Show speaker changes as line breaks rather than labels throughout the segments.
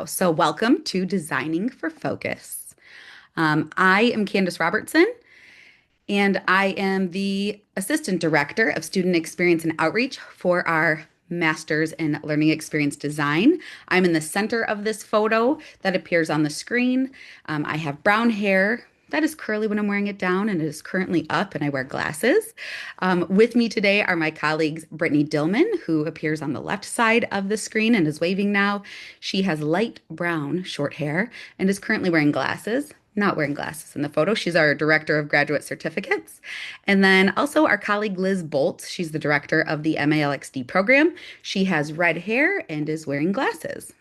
So welcome to Designing for Focus. I am Candace Robertson, and I am the Assistant Director of Student Experience and Outreach for our Masters in Learning Experience Design. I'm in the center of this photo that appears on the screen. I have brown hair. That is curly when I'm wearing it down, and it is currently up, and I wear glasses. With me today are my colleagues Brittany Dillman, who appears on the left side of the screen and is waving now. She has light brown short hair and is currently wearing glasses. Not wearing glasses in the photo. She's our director of graduate certificates. And then also our colleague Liz Bolt. She's the director of the MALXD program. She has red hair and is wearing glasses.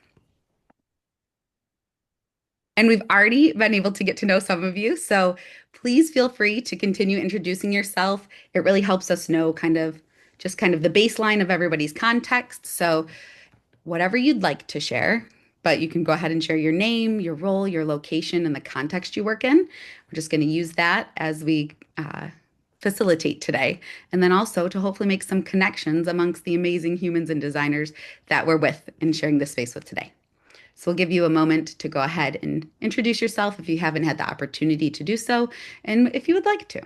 And we've already been able to get to know some of you. So please feel free to continue introducing yourself. It really helps us know kind of the baseline of everybody's context. So whatever you'd like to share, but you can go ahead and share your name, your role, your location, and the context you work in. We're just going to use that as we facilitate today. And then also to hopefully make some connections amongst the amazing humans and designers that we're with and sharing this space with today. So we'll give you a moment to go ahead and introduce yourself if you haven't had the opportunity to do so, and if you would like to.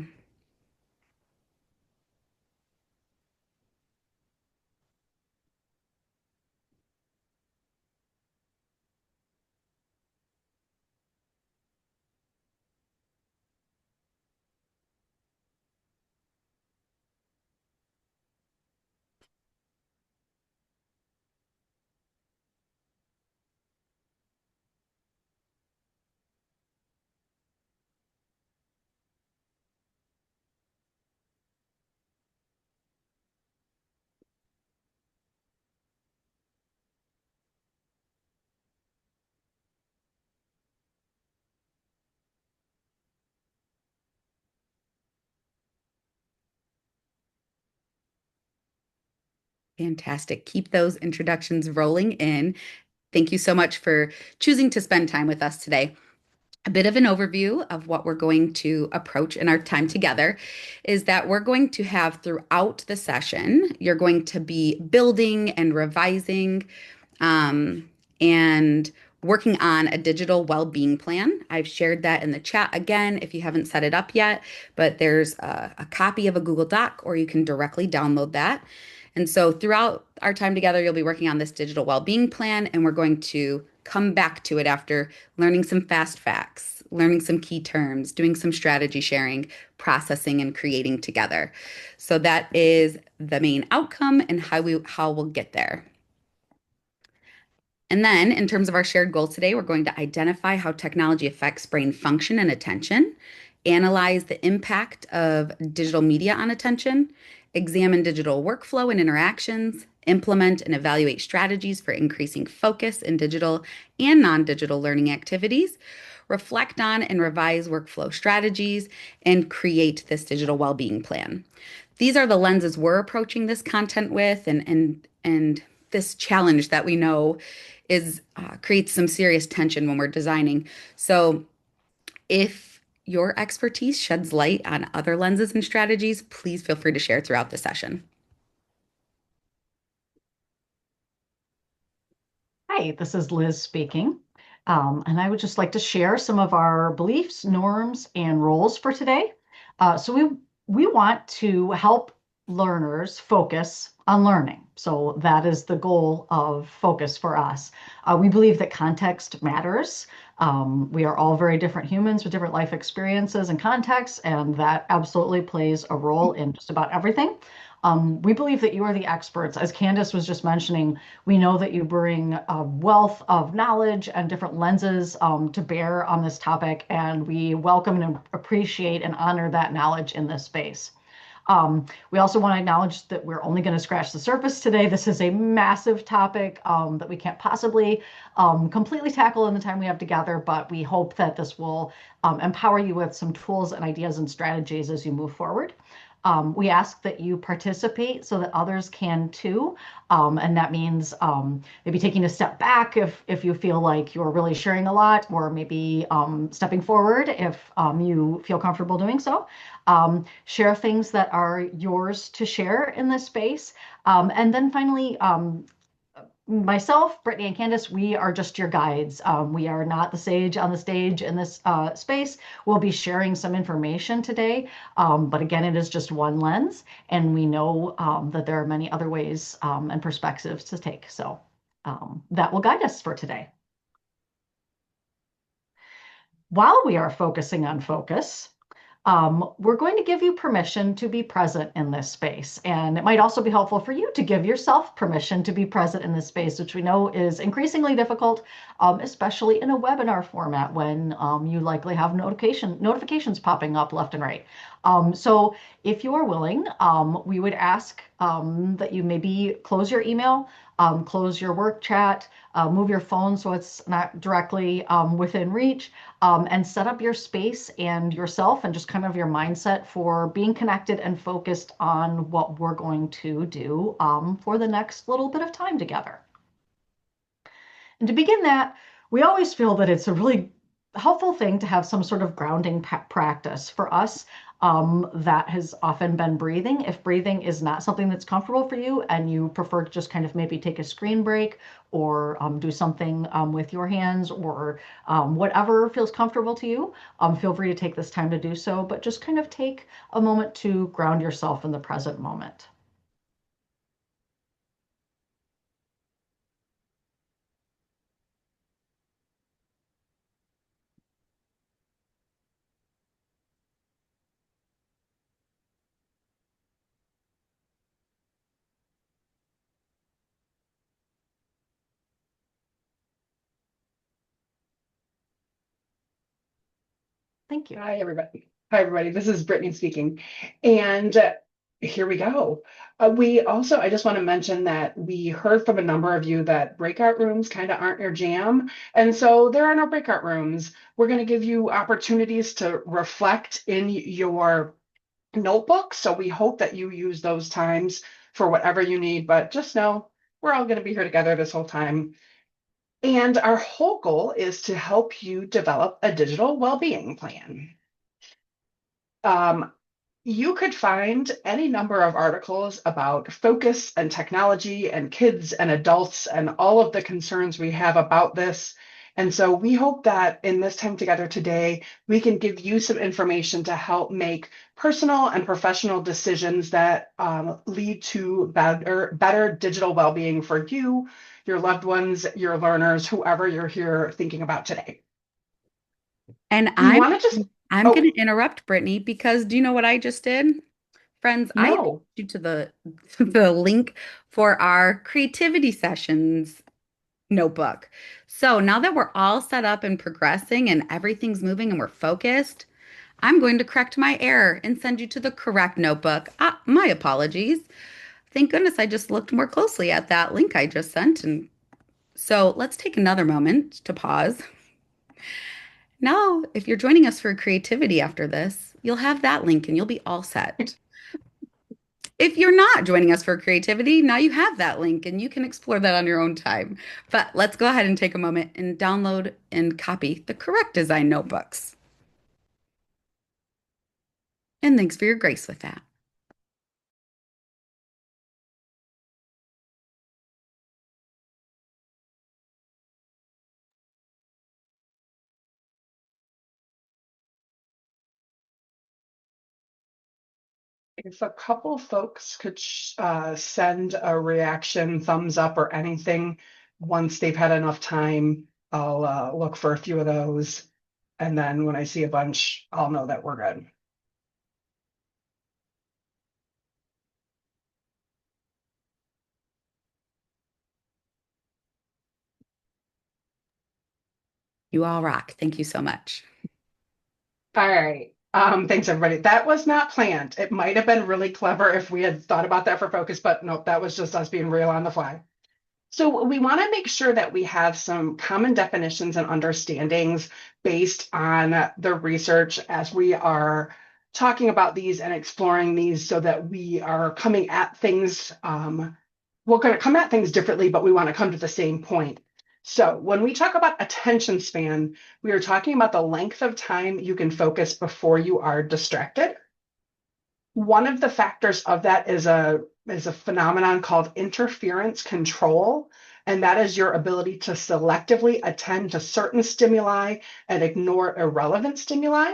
Fantastic. Keep those introductions rolling in. Thank you so much for choosing to spend time with us today. A bit of an overview of what we're going to approach in our time together is that we're going to have throughout the session, you're going to be building and revising and working on a digital well-being plan. I've shared that in the chat again if you haven't set it up yet, but there's a copy of a Google Doc or you can directly download that. And so throughout our time together, you'll be working on this digital well-being plan, and we're going to come back to it after learning some fast facts, learning some key terms, doing some strategy sharing, processing, and creating together. So that is the main outcome and how we'll get there. And then, in terms of our shared goals today, we're going to identify how technology affects brain function and attention, analyze the impact of digital media on attention, examine digital workflow and interactions, implement and evaluate strategies for increasing focus in digital and non-digital learning activities, reflect on and revise workflow strategies, and create this digital well-being plan. These are the lenses we're approaching this content with, and this challenge that we know is creates some serious tension when we're designing. So if your expertise sheds light on other lenses and strategies, please feel free to share throughout the session.
Hi, this is Liz speaking. And I would just like to share some of our beliefs, norms, and roles for today. So we want to help learners focus on learning. So that is the goal of focus for us. We believe that context matters. We are all very different humans with different life experiences and contexts, and that absolutely plays a role in just about everything. We believe that you are the experts. As Candace was just mentioning, we know that you bring a wealth of knowledge and different lenses to bear on this topic, and we welcome and appreciate and honor that knowledge in this space. We also want to acknowledge that we're only going to scratch the surface today. This is a massive topic that we can't possibly completely tackle in the time we have together, but we hope that this will empower you with some tools and ideas and strategies as you move forward. We ask that you participate so that others can too. And that means maybe taking a step back if you feel like you're really sharing a lot, or maybe stepping forward if you feel comfortable doing so. Share things that are yours to share in this space. And then finally, myself, Brittany, and Candace, we are just your guides. We are not the sage on the stage in this space. We'll be sharing some information today, but again, it is just one lens, and we know that there are many other ways and perspectives to take. So that will guide us for today. While we are focusing on focus, we're going to give you permission to be present in this space. And it might also be helpful for you to give yourself permission to be present in this space, which we know is increasingly difficult, especially in a webinar format when you likely have notifications popping up left and right. So if you are willing, we would ask that you maybe close your email, close your work chat, move your phone so it's not directly within reach, and set up your space and yourself and just kind of your mindset for being connected and focused on what we're going to do for the next little bit of time together. And to begin that, we always feel that it's a really helpful thing to have some sort of grounding practice. For us, that has often been breathing. If breathing is not something that's comfortable for you and you prefer to just kind of maybe take a screen break or do something with your hands or whatever feels comfortable to you, feel free to take this time to do so, but just kind of take a moment to ground yourself in the present moment. Thank you.
Hi, everybody. Hi, everybody. This is Brittany speaking. And here we go. I just want to mention that we heard from a number of you that breakout rooms kind of aren't your jam. And so there are no breakout rooms. We're going to give you opportunities to reflect in your notebook. So we hope that you use those times for whatever you need. But just know we're all going to be here together this whole time. And our whole goal is to help you develop a digital well-being plan. Um, you could find any number of articles about focus and technology and kids and adults and all of the concerns we have about this. And so we hope that in this time together today, we can give you some information to help make personal and professional decisions that lead to better digital well-being for you, your loved ones, your learners, whoever you're here thinking about today.
And
We
I'm
want to just,
I'm going
oh,
to interrupt Brittany because do you know what I just did? Friends, I added
no.
you to the the link for our creativity sessions notebook. So now that we're all set up and progressing and everything's moving and we're focused, I'm going to correct my error and send you to the correct notebook. Ah, my apologies. Thank goodness I just looked more closely at that link I just sent. And so let's take another moment to pause. Now, if you're joining us for creativity after this, you'll have that link and you'll be all set. If you're not joining us for creativity, now you have that link and you can explore that on your own time. But let's go ahead and take a moment and download and copy the correct design notebooks. And thanks for your grace with that.
If a couple folks could send a reaction, thumbs up, or anything once they've had enough time, I'll look for a few of those. And then when I see a bunch, I'll know that we're good.
You all rock. Thank you so much.
All right. Thanks, everybody. That was not planned. It might have been really clever if we had thought about that for focus, but nope, that was just us being real on the fly. So we want to make sure that we have some common definitions and understandings based on the research as we are talking about these and exploring these so that we are coming at things, we're going to come at things differently, but we want to come to the same point. So when we talk about attention span, we are talking about the length of time you can focus before you are distracted. One of the factors of that is a phenomenon called interference control. And that is your ability to selectively attend to certain stimuli and ignore irrelevant stimuli.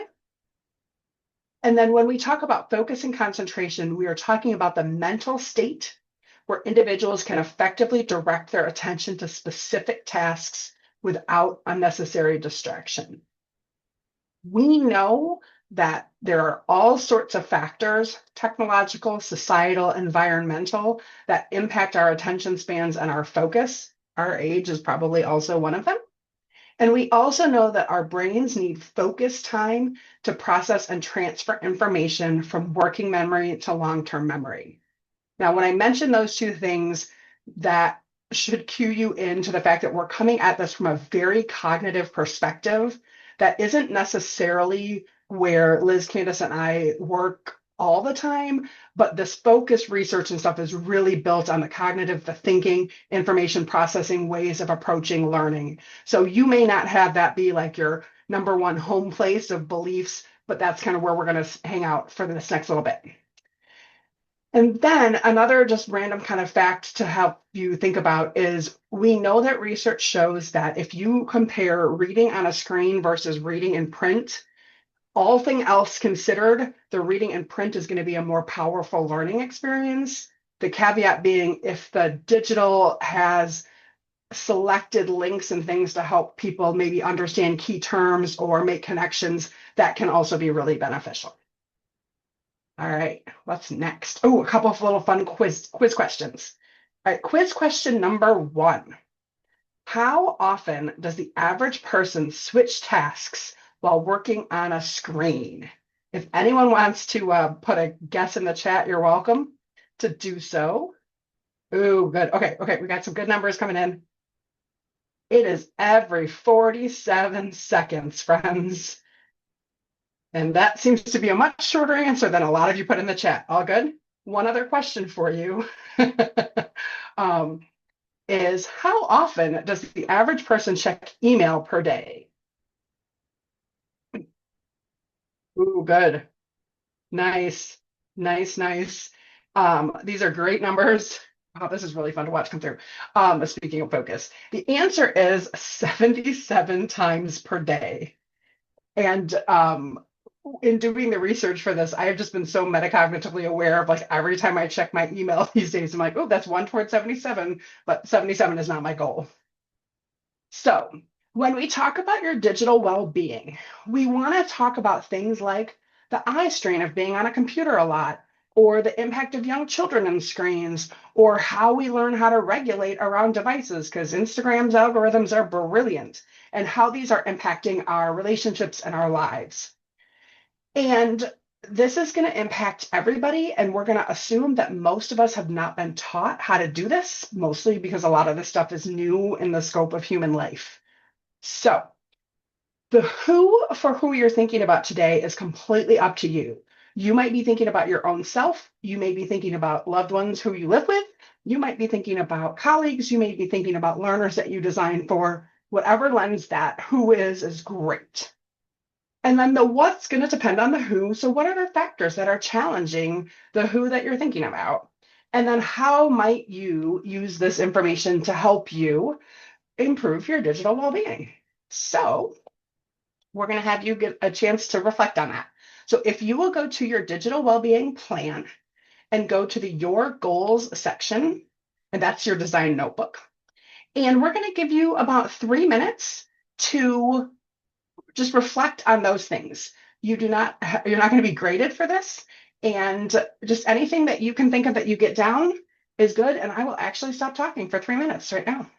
And then when we talk about focus and concentration, we are talking about the mental state where individuals can effectively direct their attention to specific tasks without unnecessary distraction. We know that there are all sorts of factors, technological, societal, environmental, that impact our attention spans and our focus. Our age is probably also one of them. And we also know that our brains need focus time to process and transfer information from working memory to long-term memory. Now, when I mention those two things, that should cue you into the fact that we're coming at this from a very cognitive perspective that isn't necessarily where Liz, Candace, and I work all the time, but this focus research and stuff is really built on the cognitive, the thinking, information processing ways of approaching learning. So you may not have that be like your number one home place of beliefs, but that's kind of where we're going to hang out for this next little bit. And then another just random kind of fact to help you think about is we know that research shows that if you compare reading on a screen versus reading in print, all thing else considered, the reading in print is going to be a more powerful learning experience. The caveat being if the digital has selected links and things to help people maybe understand key terms or make connections, that can also be really beneficial. All right, what's next? Oh, a couple of little fun quiz questions. All right, quiz question number 1. How often does the average person switch tasks while working on a screen? If anyone wants to put a guess in the chat, you're welcome to do so. Ooh, good. Okay, we got some good numbers coming in. It is every 47 seconds, friends. And that seems to be a much shorter answer than a lot of you put in the chat. All good? One other question for you is how often does the average person check email per day? Ooh, good. Nice. Nice. These are great numbers. Wow, this is really fun to watch come through. Speaking of focus, the answer is 77 times per day. And in doing the research for this, I have just been so metacognitively aware of like every time I check my email these days, I'm like, oh, that's 1 toward 77, but 77 is not my goal. So when we talk about your digital well-being, we want to talk about things like the eye strain of being on a computer a lot, or the impact of young children on screens, or how we learn how to regulate around devices, because Instagram's algorithms are brilliant, and how these are impacting our relationships and our lives. And this is going to impact everybody, and we're going to assume that most of us have not been taught how to do this, mostly because a lot of this stuff is new in the scope of human life. So the who for who you're thinking about today is completely up to you. You might be thinking about your own self. You may be thinking about loved ones who you live with. You might be thinking about colleagues. You may be thinking about learners that you design for. Whatever lens that who is great. And then the what's going to depend on the who. So what are the factors that are challenging the who that you're thinking about? And then how might you use this information to help you improve your digital well-being? So we're going to have you get a chance to reflect on that. So if you will go to your digital well-being plan and go to the Your Goals section, and that's your design notebook. And we're going to give you about 3 minutes to just reflect on those things. You're not going to be graded for this. And just anything that you can think of that you get down is good. And I will actually stop talking for 3 minutes right now.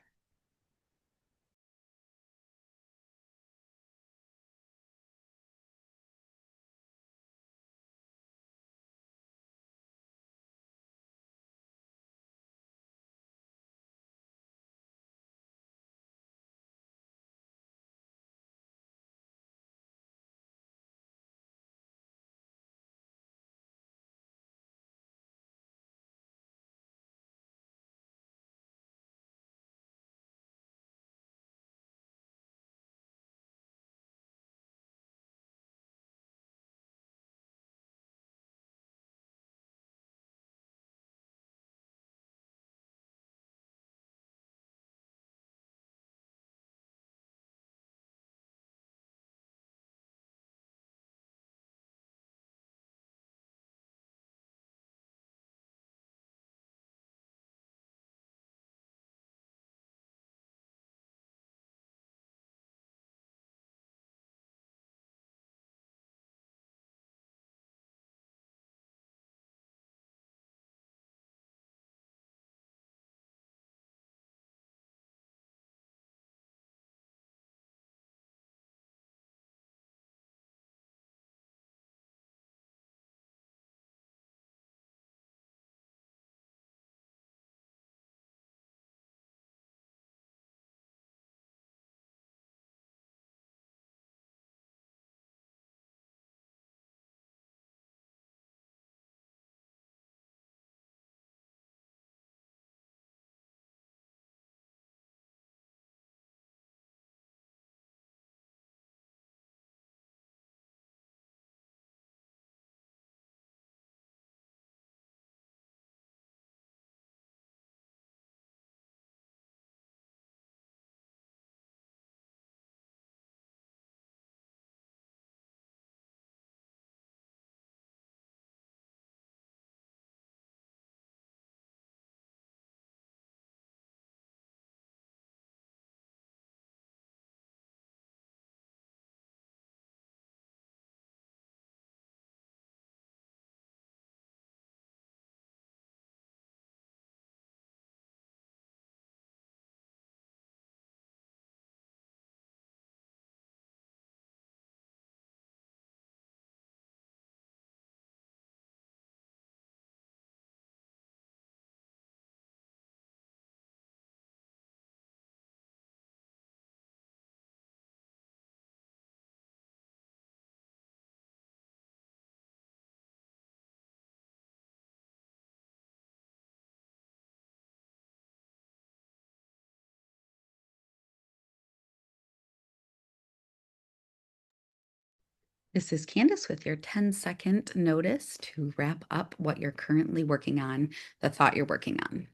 This is Candace with your 10-second notice to wrap up what you're currently working on, the thought you're working on.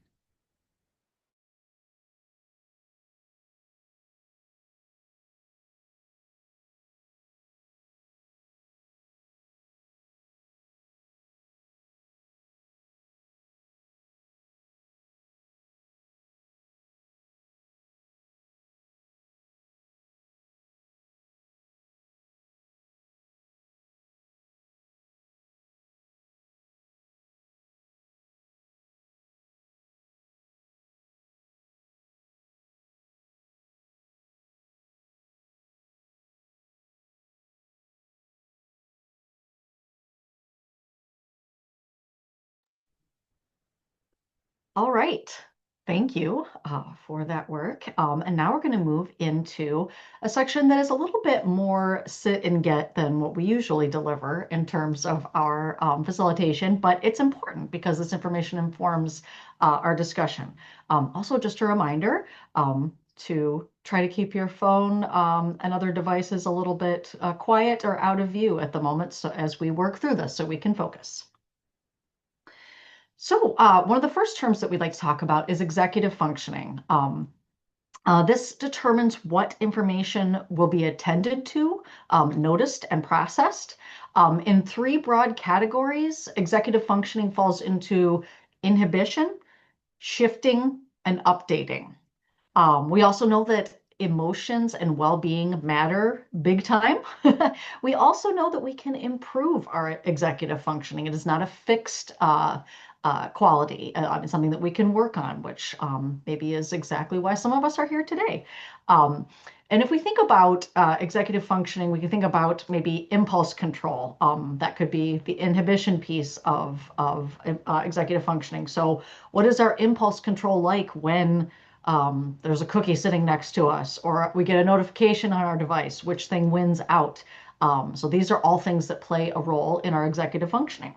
All right. Thank you for that work. And now we're going to move into a section that is a little bit more sit and get than what we usually deliver in terms of our facilitation, but it's important because this information informs our discussion. Also, just a reminder to try to keep your phone and other devices a little bit quiet or out of view at the moment so as we work through this so we can focus. So one of the first terms that we'd like to talk about is executive functioning. This determines what information will be attended to, noticed, and processed. In three broad categories, executive functioning falls into inhibition, shifting, and updating. We also know that emotions and well-being matter big time. We also know that we can improve our executive functioning. It is not a fixed quality. It's something that we can work on, which maybe is exactly why some of us are here today. And if we think about executive functioning, we can think about maybe impulse control. That could be the inhibition piece of executive functioning. So what is our impulse control like when there's a cookie sitting next to us, or we get a notification on our device, which thing wins out? So these are all things that play a role in our executive functioning.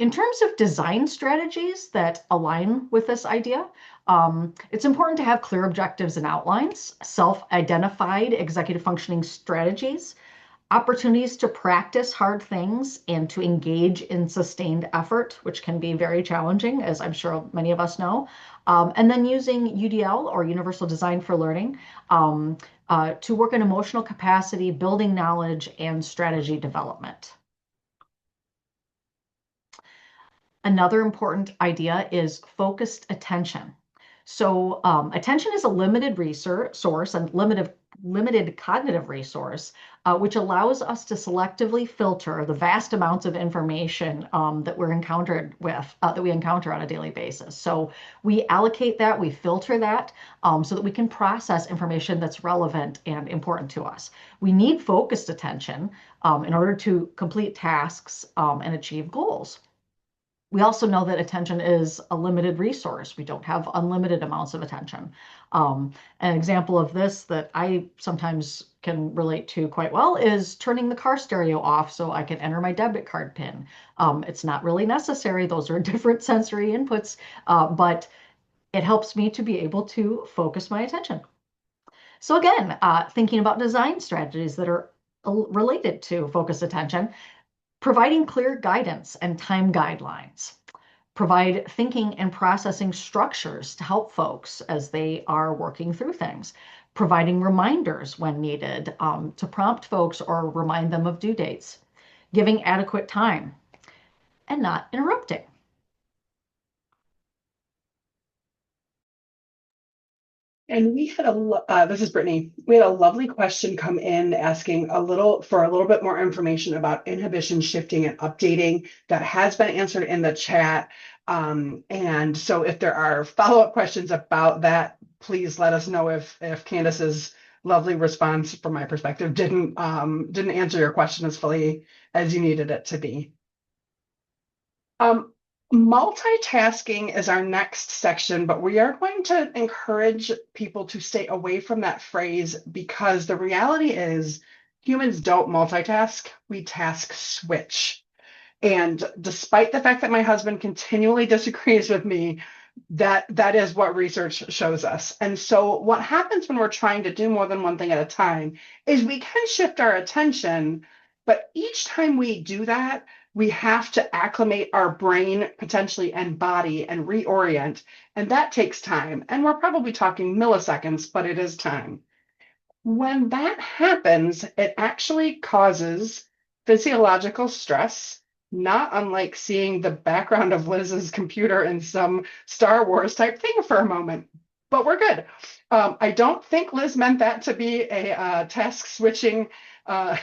In terms of design strategies that align with this idea, it's important to have clear objectives and outlines, self-identified executive functioning strategies, opportunities to practice hard things and to engage in sustained effort, which can be very challenging, as I'm sure many of us know. And then using UDL, or Universal Design for Learning, to work in emotional capacity, building knowledge, and strategy development. Another important idea is focused attention. So attention is a limited resource and limited cognitive resource, which allows us to selectively filter the vast amounts of information that we encounter on a daily basis. So we allocate that, we filter that, so that we can process information that's relevant and important to us. We need focused attention in order to complete tasks and achieve goals. We also know that attention is a limited resource. We don't have unlimited amounts of attention. An example of this that I sometimes can relate to quite well is turning the car stereo off so I can enter my debit card PIN. It's not really necessary. Those are different sensory inputs, but it helps me to be able to focus my attention. So again, thinking about design strategies that are related to focused attention, providing clear guidance and time guidelines, provide thinking and processing structures to help folks as they are working through things, providing reminders when needed to prompt folks or remind them of due dates, giving adequate time, and not interrupting.
And we had this is Brittany. We had a lovely question come in asking for a little bit more information about inhibition, shifting, and updating that has been answered in the chat. And so if there are follow-up questions about that, please let us know if Candace's lovely response from my perspective didn't answer your question as fully as you needed it to be. Multitasking is our next section, but we are going to encourage people to stay away from that phrase because the reality is humans don't multitask, we task switch. And despite the fact that my husband continually disagrees with me, That is what research shows us. And so what happens when we're trying to do more than one thing at a time is we can shift our attention, but each time we do that, we have to acclimate our brain potentially and body and reorient. And that takes time. And we're probably talking milliseconds, but it is time. When that happens, it actually causes physiological stress, not unlike seeing the background of Liz's computer in some Star Wars type thing for a moment. But we're good. I don't think Liz meant that to be a task switching uh,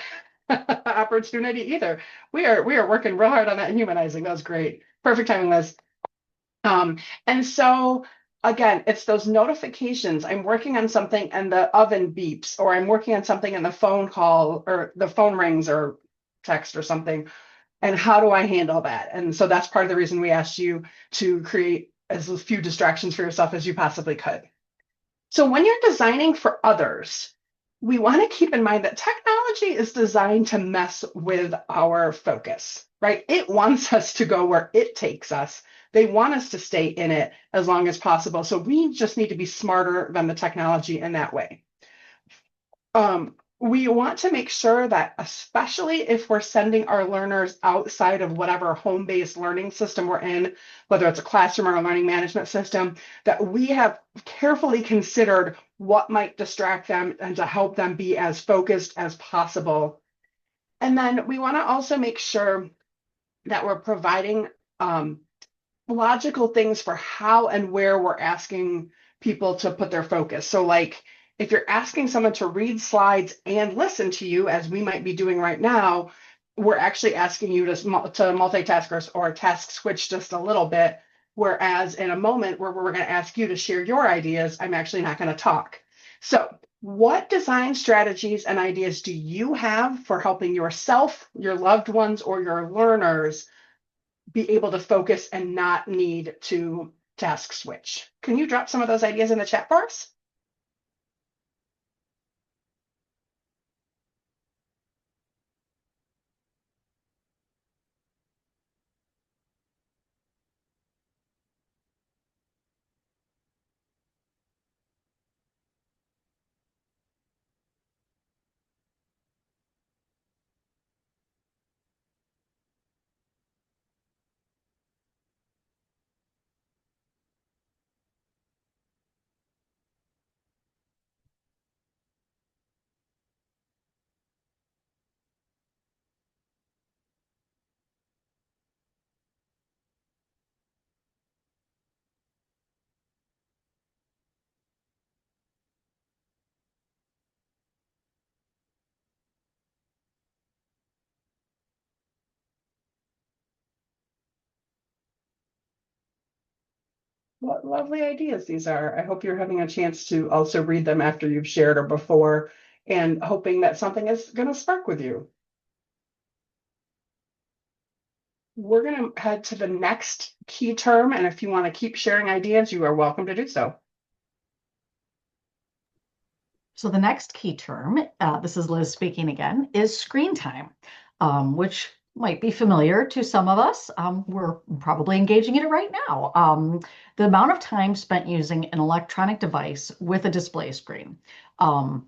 opportunity either. We are working real hard on that and humanizing. That was great. Perfect timing, Liz. Um, and so again, it's those notifications. I'm working on something and the oven beeps, or I'm working on something and the phone call or the phone rings or text or something. And how do I handle that? And so that's part of the reason we asked you to create as few distractions for yourself as you possibly could. So when you're designing for others, we want to keep in mind that technology is designed to mess with our focus, right? It wants us to go where it takes us. They want us to stay in it as long as possible. So we just need to be smarter than the technology in that way. We want to make sure that, especially if we're sending our learners outside of whatever home-based learning system we're in, whether it's a classroom or a learning management system, that we have carefully considered what might distract them and to help them be as focused as possible. And then we want to also make sure that we're providing logical things for how and where we're asking people to put their focus. So, like, if you're asking someone to read slides and listen to you, as we might be doing right now, we're actually asking you to multitask or task switch just a little bit. Whereas in a moment where we're going to ask you to share your ideas, I'm actually not going to talk. So, what design strategies and ideas do you have for helping yourself, your loved ones, or your learners be able to focus and not need to task switch? Can you drop some of those ideas in the chat for us? What lovely ideas these are. I hope you're having a chance to also read them after you've shared or before, and hoping that something is going to spark with you. We're going to head to the next key term, and if you want to keep sharing ideas, you are welcome to do so.
So the next key term, this is Liz speaking again, is screen time, which might be familiar to some of us. We're probably engaging in it right now. The amount of time spent using an electronic device with a display screen. And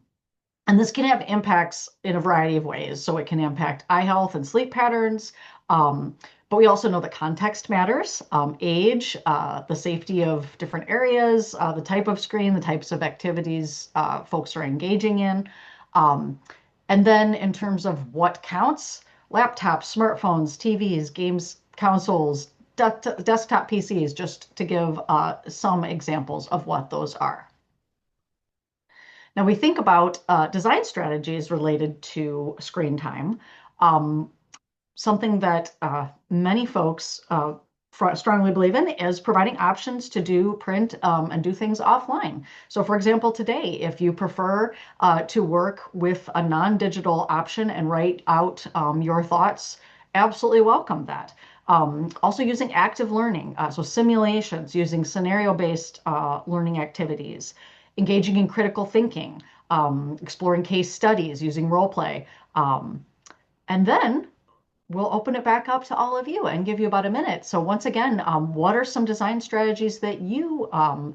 this can have impacts in a variety of ways. So it can impact eye health and sleep patterns. But we also know that context matters, age, the safety of different areas, the type of screen, the types of activities folks are engaging in. And then in terms of what counts, laptops, smartphones, TVs, games consoles, desktop PCs, just to give some examples of what those are. Now we think about design strategies related to screen time. Something that many folks strongly believe in is providing options to do print and do things offline. So for example, today, if you prefer to work with a non-digital option and write out your thoughts, absolutely welcome that. Also using active learning, so simulations, using scenario-based learning activities, engaging in critical thinking, exploring case studies, using role play. And then we'll open it back up to all of you and give you about a minute. So once again, what are some design strategies that you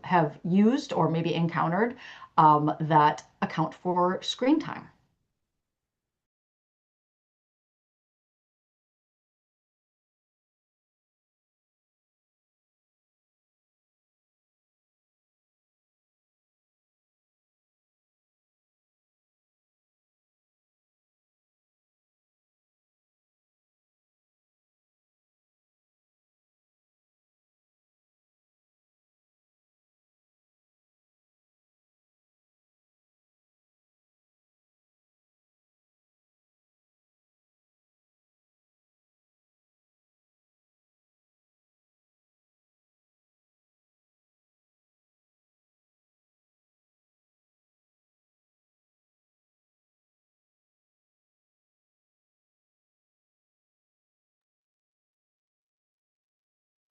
have used or maybe encountered that account for screen time?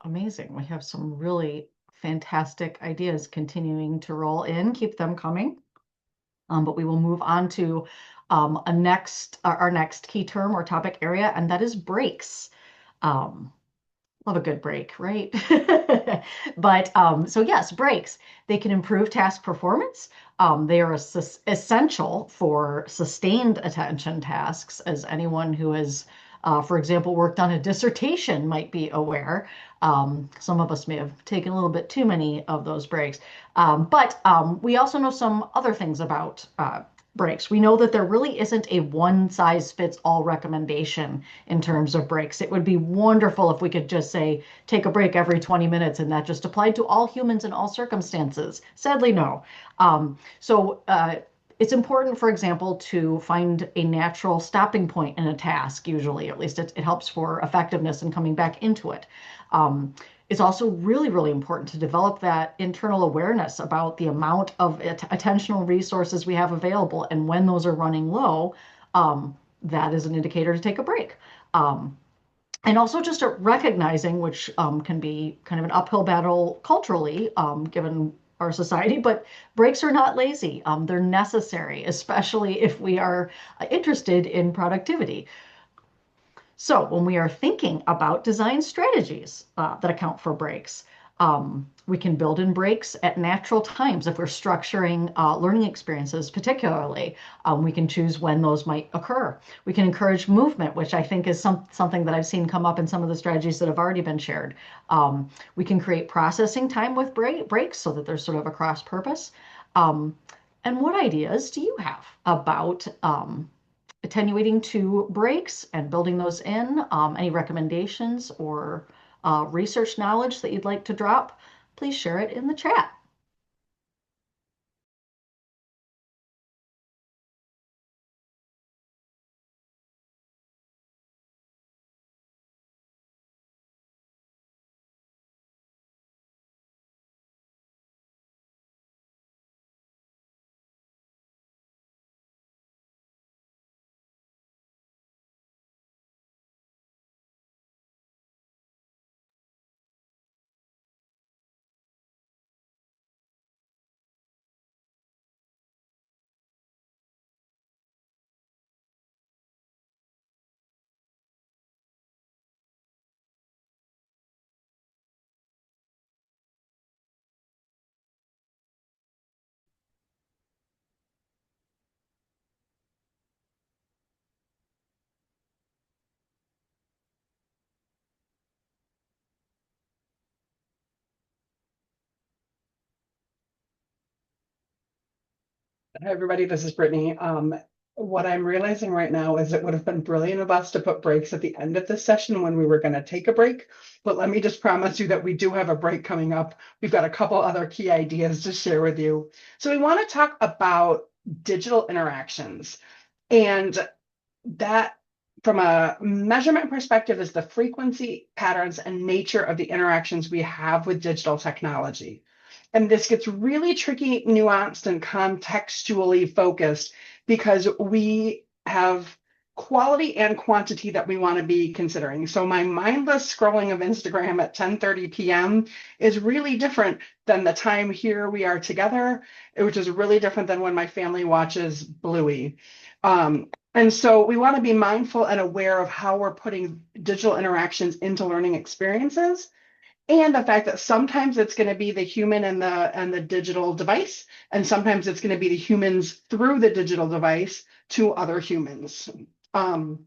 Amazing. We have some really fantastic ideas continuing to roll in. Keep them coming. But we will move on to our next key term or topic area, and that is breaks. Um, Love a good break, right? But so yes, breaks. They can improve task performance. They are essential for sustained attention tasks, as anyone who has, for example, worked on a dissertation might be aware. Some of us may have taken a little bit too many of those breaks. But we also know some other things about breaks. We know that there really isn't a one size fits all recommendation in terms of breaks. It would be wonderful if we could just say, take a break every 20 minutes and that just applied to all humans in all circumstances. Sadly, no. So it's important, for example, to find a natural stopping point in a task, usually, at least it helps for effectiveness and coming back into it. Um, it's also really, really important to develop that internal awareness about the amount of attentional resources we have available. And when those are running low, that is an indicator to take a break. Um, and also just recognizing, which can be kind of an uphill battle culturally, given our society, but breaks are not lazy. They're necessary, especially if we are interested in productivity. So when we are thinking about design strategies that account for breaks, we can build in breaks at natural times. If we're structuring learning experiences, particularly, we can choose when those might occur. We can encourage movement, which I think is something that I've seen come up in some of the strategies that have already been shared. We can create processing time with breaks so that there's sort of a cross purpose. Um, and what ideas do you have about attenuating to breaks and building those in? Any recommendations or research knowledge that you'd like to drop? Please share it in the chat.
Hi, everybody. This is Brittany. What I'm realizing right now is it would have been brilliant of us to put breaks at the end of this session when we were going to take a break. But let me just promise you that we do have a break coming up. We've got a couple other key ideas to share with you. So we want to talk about digital interactions. And that, from a measurement perspective, is the frequency, patterns, and nature of the interactions we have with digital technology. And this gets really tricky, nuanced, and contextually focused because we have quality and quantity that we want to be considering. So my mindless scrolling of Instagram at 10:30 p.m. is really different than the time here we are together, which is really different than when my family watches Bluey. And so we want to be mindful and aware of how we're putting digital interactions into learning experiences, and the fact that sometimes it's going to be the human and the digital device, and sometimes it's going to be the humans through the digital device to other humans. Um,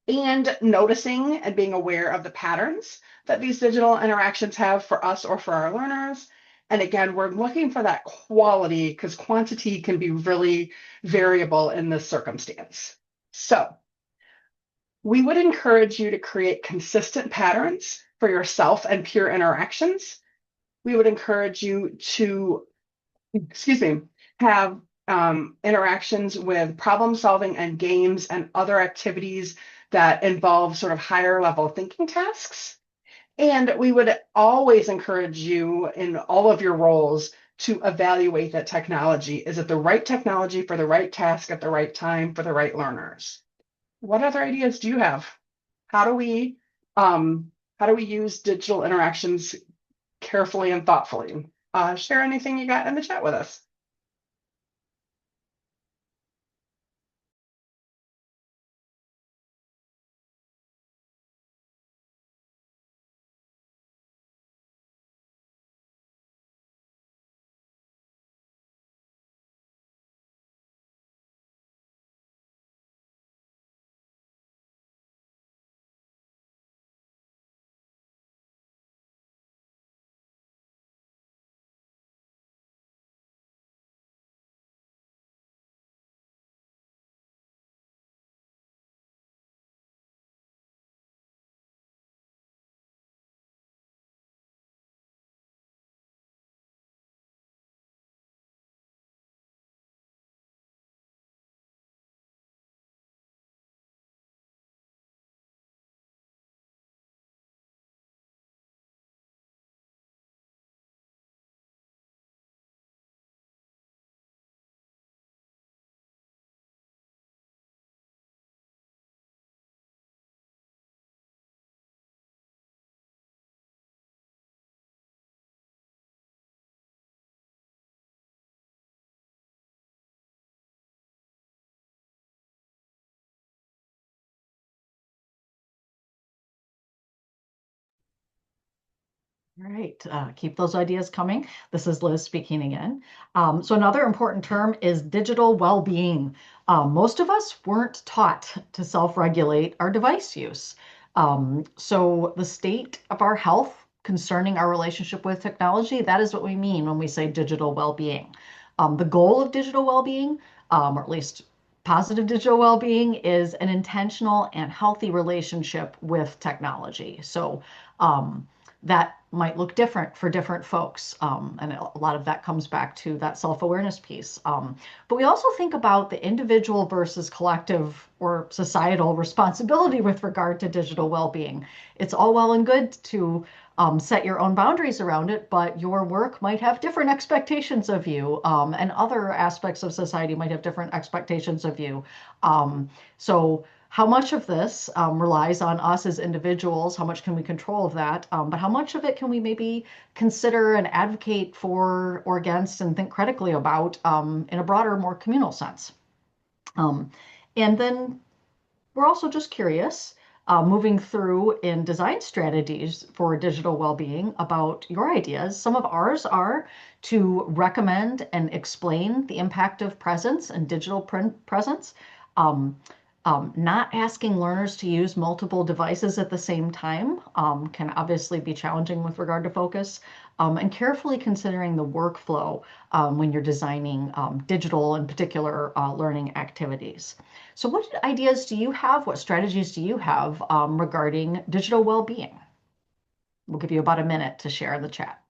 and noticing and being aware of the patterns that these digital interactions have for us or for our learners. And again, we're looking for that quality because quantity can be really variable in this circumstance. So we would encourage you to create consistent patterns for yourself and peer interactions. We would encourage you to, excuse me, have interactions with problem solving and games and other activities that involve sort of higher level thinking tasks. And we would always encourage you in all of your roles to evaluate that technology. Is it the right technology for the right task at the right time for the right learners? What other ideas do you have? How do we how do we use digital interactions carefully and thoughtfully? Share anything you got in the chat with us.
All right, keep those ideas coming. This is Liz speaking again. So another important term is digital well-being. Most of us weren't taught to self-regulate our device use. So the state of our health concerning our relationship with technology, that is what we mean when we say digital well-being. The goal of digital well-being, or at least positive digital well-being, is an intentional and healthy relationship with technology. So that might look different for different folks. And a lot of that comes back to that self-awareness piece. But we also think about the individual versus collective or societal responsibility with regard to digital well-being. It's all well and good to set your own boundaries around it, but your work might have different expectations of you, and other aspects of society might have different expectations of you. So how much of this relies on us as individuals? How much can we control of that? But how much of it can we maybe consider and advocate for or against and think critically about in a broader, more communal sense? Um, and then we're also just curious, moving through in design strategies for digital well-being, about your ideas. Some of ours are to recommend and explain the impact of presence and digital presence. Um, not asking learners to use multiple devices at the same time can obviously be challenging with regard to focus, and carefully considering the workflow when you're designing digital, in particular, learning activities. So what ideas do you have? What strategies do you have regarding digital well-being? We'll give you about a minute to share in the chat.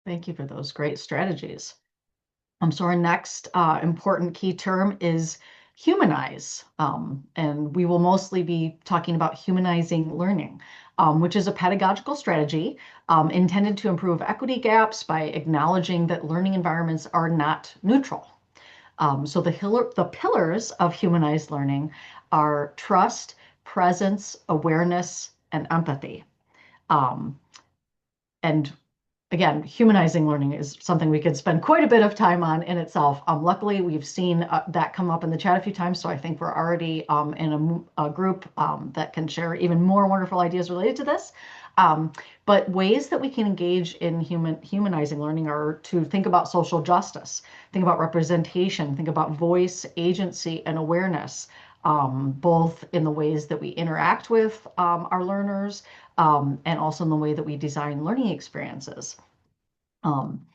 Thank you for those great strategies. So our next important key term is humanize. And we will mostly be talking about humanizing learning, which is a pedagogical strategy intended to improve equity gaps by acknowledging that learning environments are not neutral. So the pillars of humanized learning are trust, presence, awareness, and empathy. Um, and again, humanizing learning is something we could spend quite a bit of time on in itself. Luckily, we've seen that come up in the chat a few times, so I think we're already in a group that can share even more wonderful ideas related to this. Um, but ways that we can engage in humanizing learning are to think about social justice, think about representation, think about voice, agency, and awareness, both in the ways that we interact with our learners and also in the way that we design learning experiences. Um,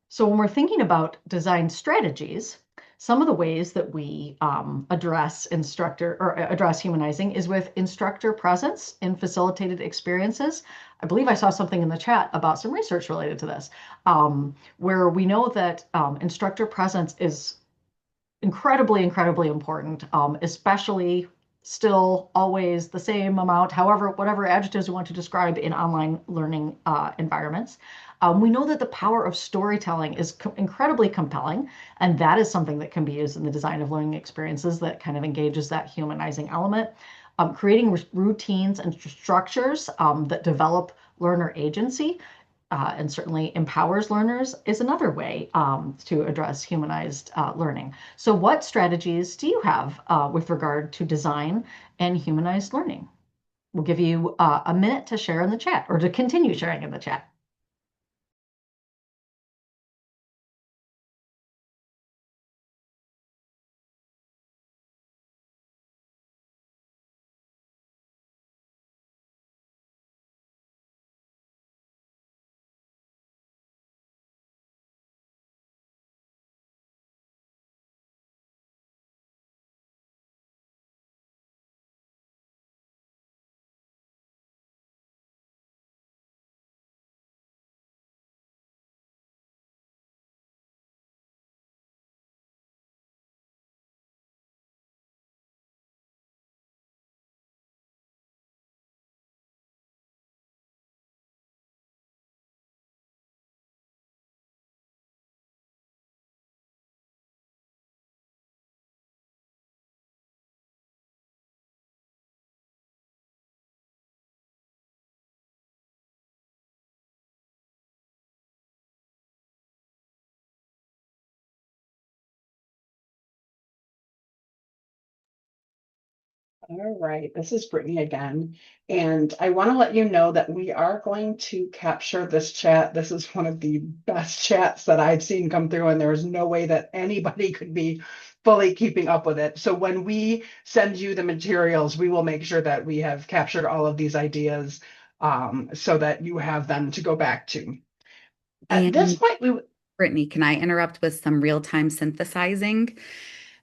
so when we're thinking about design strategies, some of the ways that we address humanizing is with instructor presence in facilitated experiences. I believe I saw something in the chat about some research related to this, where we know that instructor presence is incredibly important, especially still always the same amount, however, whatever adjectives we want to describe in online learning environments. We know that the power of storytelling is incredibly compelling, and that is something that can be used in the design of learning experiences that kind of engages that humanizing element. Creating routines and structures that develop learner agency and certainly empowers learners is another way to address humanized learning. So what strategies do you have with regard to design and humanized learning? We'll give you a minute to share in the chat or to continue sharing in the chat.
All right, this is Brittany again, and I want to let you know that we are going to capture this chat. This is one of the best chats that I've seen come through, and there is no way that anybody could be fully keeping up with it. So when we send you the materials, we will make sure that we have captured all of these ideas so that you have them to go back to. At this
And
point,
Brittany, can I interrupt with some real-time synthesizing?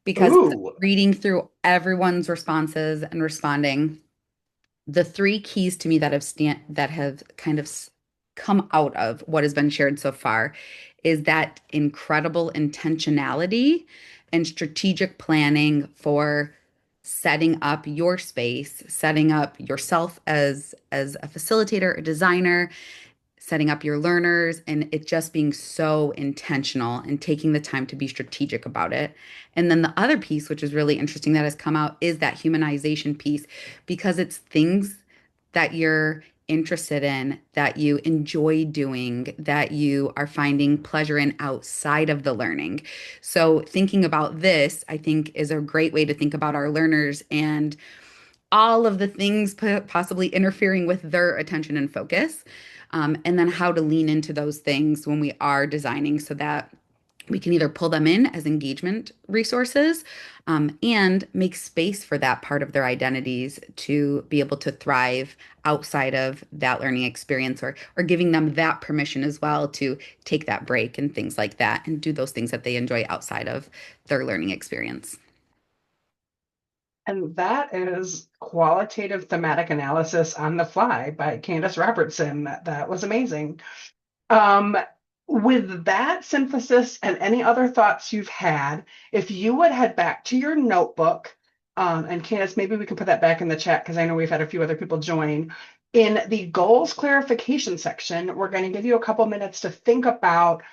Because
ooh,
reading through everyone's responses and responding, the three keys to me that have kind of come out of what has been shared so far is that incredible intentionality and strategic planning for setting up your space, setting up yourself as a facilitator, a designer, setting up your learners, and it just being so intentional and taking the time to be strategic about it. And then the other piece, which is really interesting that has come out, is that humanization piece, because it's things that you're interested in, that you enjoy doing, that you are finding pleasure in outside of the learning. So, thinking about this, I think, is a great way to think about our learners and all of the things possibly interfering with their attention and focus. And then how to lean into those things when we are designing so that we can either pull them in as engagement resources and make space for that part of their identities to be able to thrive outside of that learning experience, or giving them that permission as well to take that break and things like that and do those things that they enjoy outside of their learning experience.
and that is qualitative thematic analysis on the fly by Candace Robertson. That was amazing. Um, With that synthesis and any other thoughts you've had, if you would head back to your notebook, and Candace, maybe we can put that back in the chat because I know we've had a few other people join. In the goals clarification section, we're going to give you a couple minutes to think about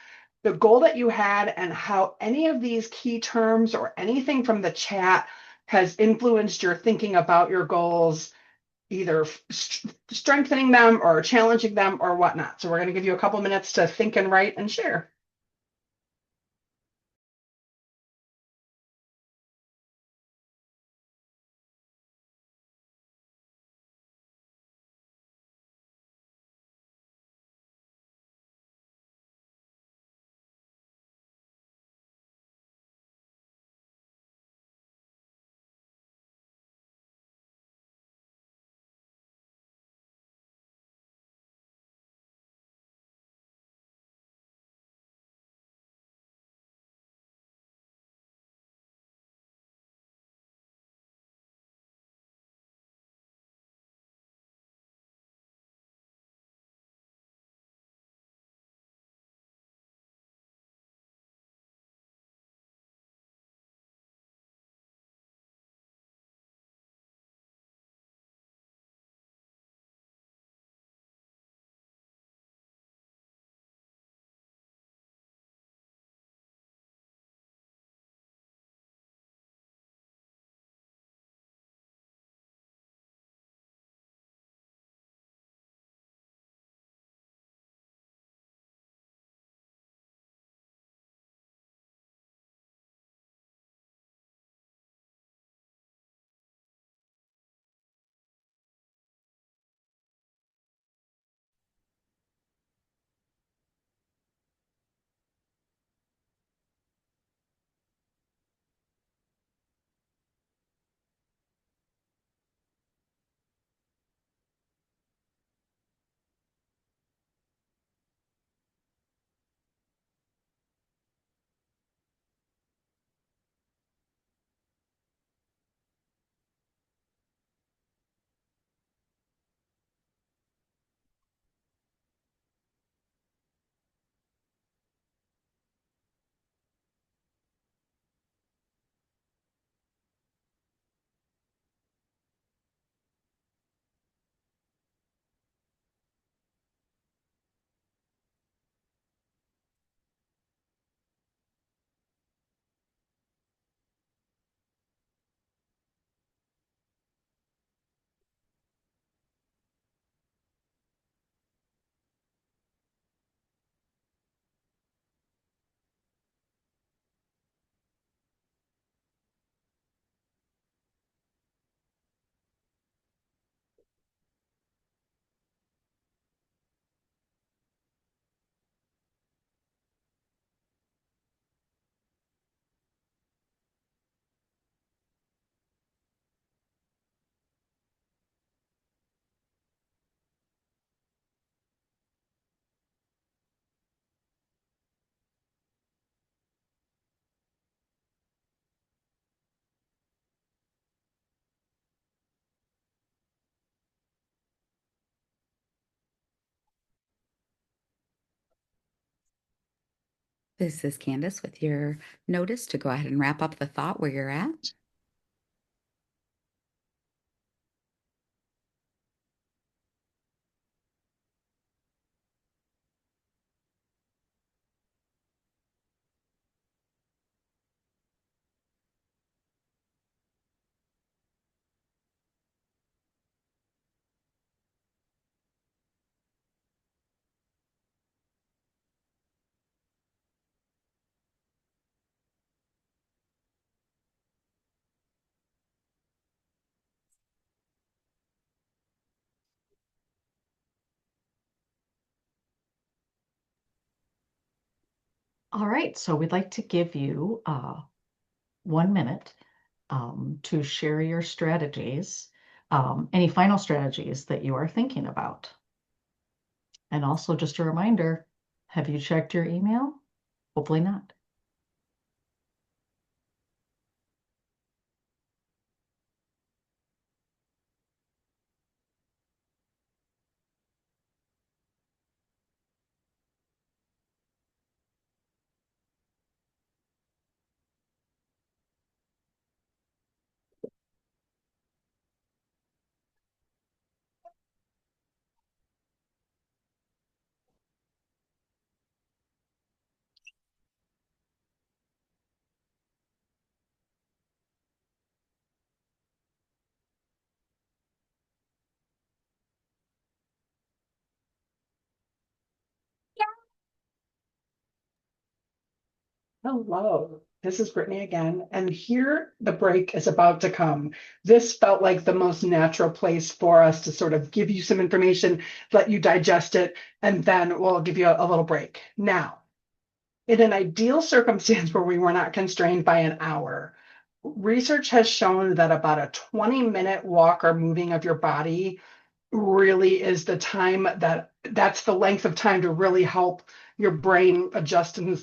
the goal that you had and how any of these key terms or anything from the chat has influenced your thinking about your goals, either strengthening them or challenging them or whatnot. So we're going to give you a couple minutes to think and write and share.
This is Candace with your notice to go ahead and wrap up the thought where you're at.
All right, so we'd like to give you 1 minute to share your strategies, any final strategies that you are thinking about. And also just a reminder, have you checked your email? Hopefully not.
Hello, this is Brittany again, and here the break is about to come. This felt like the most natural place for us to sort of give you some information, let you digest it, and then we'll give you a little break. Now, in an ideal circumstance where we were not constrained by an hour, research has shown that about a 20-minute walk or moving of your body really is the time that's the length of time to really help your brain adjust and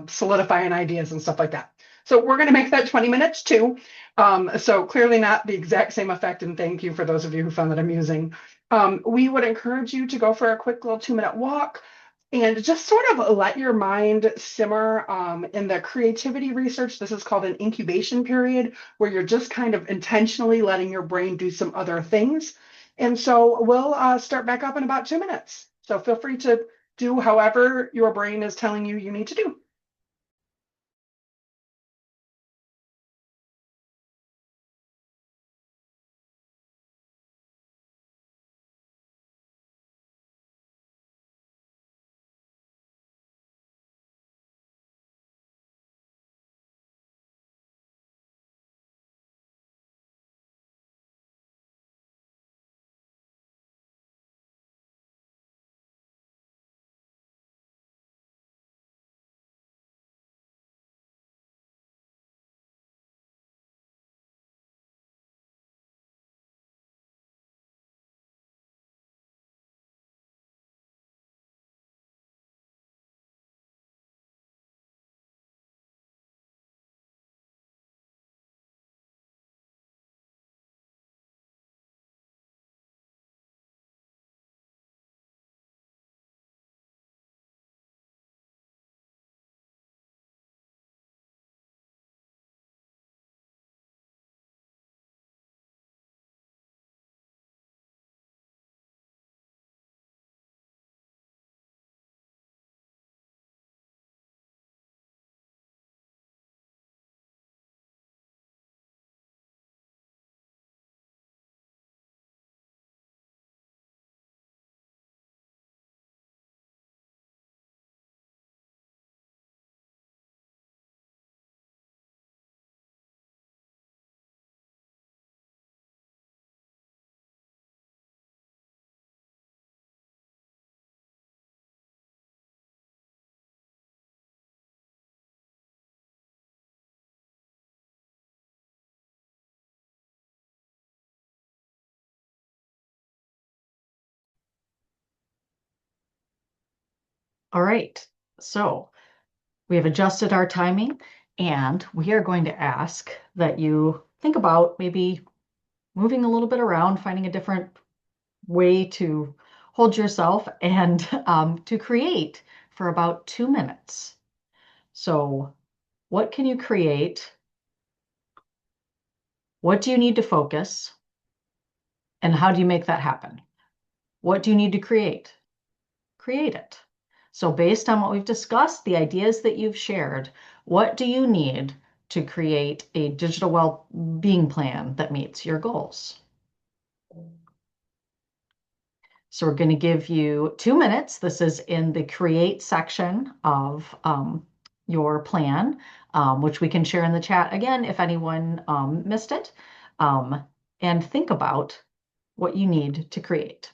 solidifying ideas and stuff like that. So we're going to make that 20 minutes too. So clearly not the exact same effect. And thank you for those of you who found that amusing. We would encourage you to go for a quick little 2-minute walk and just sort of let your mind simmer. In the creativity research, this is called an incubation period, where you're just kind of intentionally letting your brain do some other things. And so we'll start back up in about 2 minutes. So feel free to do however your brain is telling you need to do.
All right. So we have adjusted our timing, and we are going to ask that you think about maybe moving a little bit around, finding a different way to hold yourself and to create for about 2 minutes. So, what can you create? What do you need to focus? And how do you make that happen? What do you need to create? Create it. So, based on what we've discussed, the ideas that you've shared, what do you need to create a digital well-being plan that meets your goals? So we're going to give you 2 minutes. This is in the create section of your plan, which we can share in the chat again if anyone missed it. And think about what you need to create.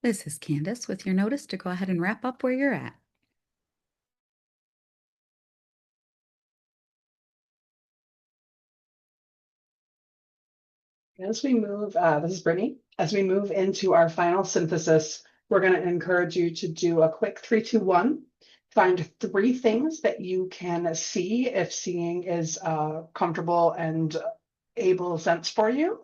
This is Candace with your notice to go ahead and wrap up where you're at.
As we move, this is Brittany. As we move into our final synthesis, we're going to encourage you to do a quick 3, 2, 1. Find 3 things that you can see if seeing is comfortable and able sense for you.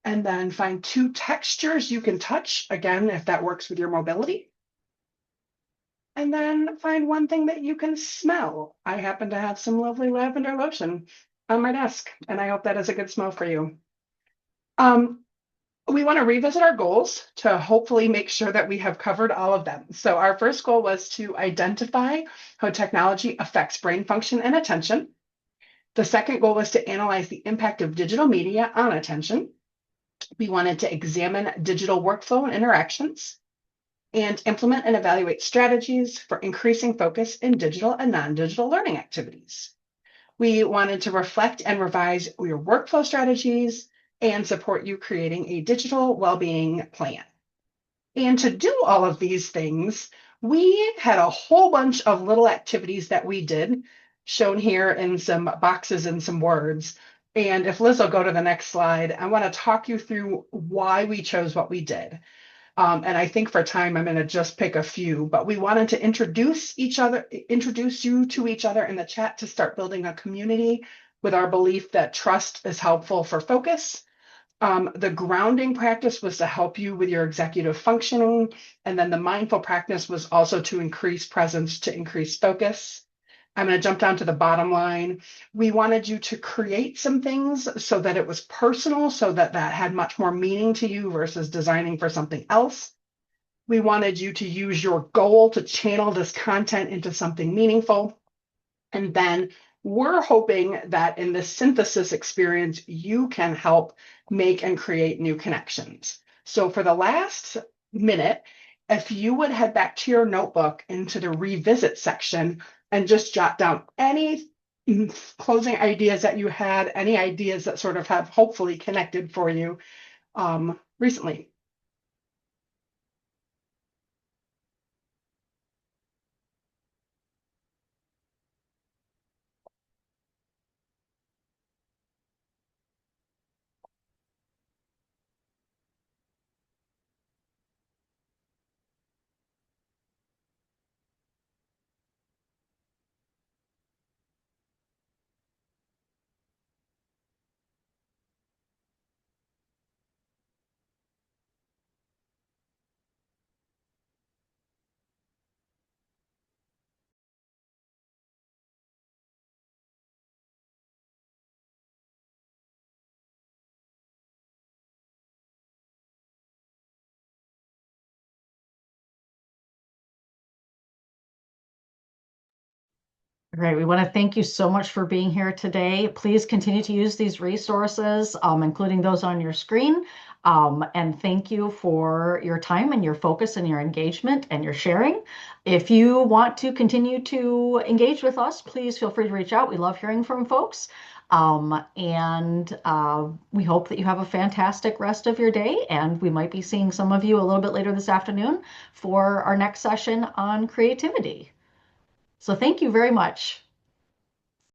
And then find 2 textures you can touch, again, if that works with your mobility. And then find 1 thing that you can smell. I happen to have some lovely lavender lotion on my desk, and I hope that is a good smell for you. Um, we want to revisit our goals to hopefully make sure that we have covered all of them. So our first goal was to identify how technology affects brain function and attention. The second goal was to analyze the impact of digital media on attention. We wanted to examine digital workflow and interactions and implement and evaluate strategies for increasing focus in digital and non-digital learning activities. We wanted to reflect and revise your workflow strategies and support you creating a digital well-being plan. And to do all of these things, we had a whole bunch of little activities that we did, shown here in some boxes and some words. And if Liz will go to the next slide, I want to talk you through why we chose what we did. And I think for time, I'm going to just pick a few, but we wanted to introduce you to each other in the chat to start building a community with our belief that trust is helpful for focus. The grounding practice was to help you with your executive functioning. And then the mindful practice was also to increase presence, to increase focus. I'm going to jump down to the bottom line. We wanted you to create some things so that it was personal, so that that had much more meaning to you versus designing for something else. We wanted you to use your goal to channel this content into something meaningful. And then we're hoping that in this synthesis experience, you can help make and create new connections. So for the last minute, if you would head back to your notebook into the revisit section and just jot down any closing ideas that you had, any ideas that sort of have hopefully connected for you recently.
Great. We want to thank you so much for being here today. Please continue to use these resources, including those on your screen. And thank you for your time and your focus and your engagement and your sharing. If you want to continue to engage with us, please feel free to reach out. We love hearing from folks. We hope that you have a fantastic rest of your day. And we might be seeing some of you a little bit later this afternoon for our next session on creativity. So thank you very much.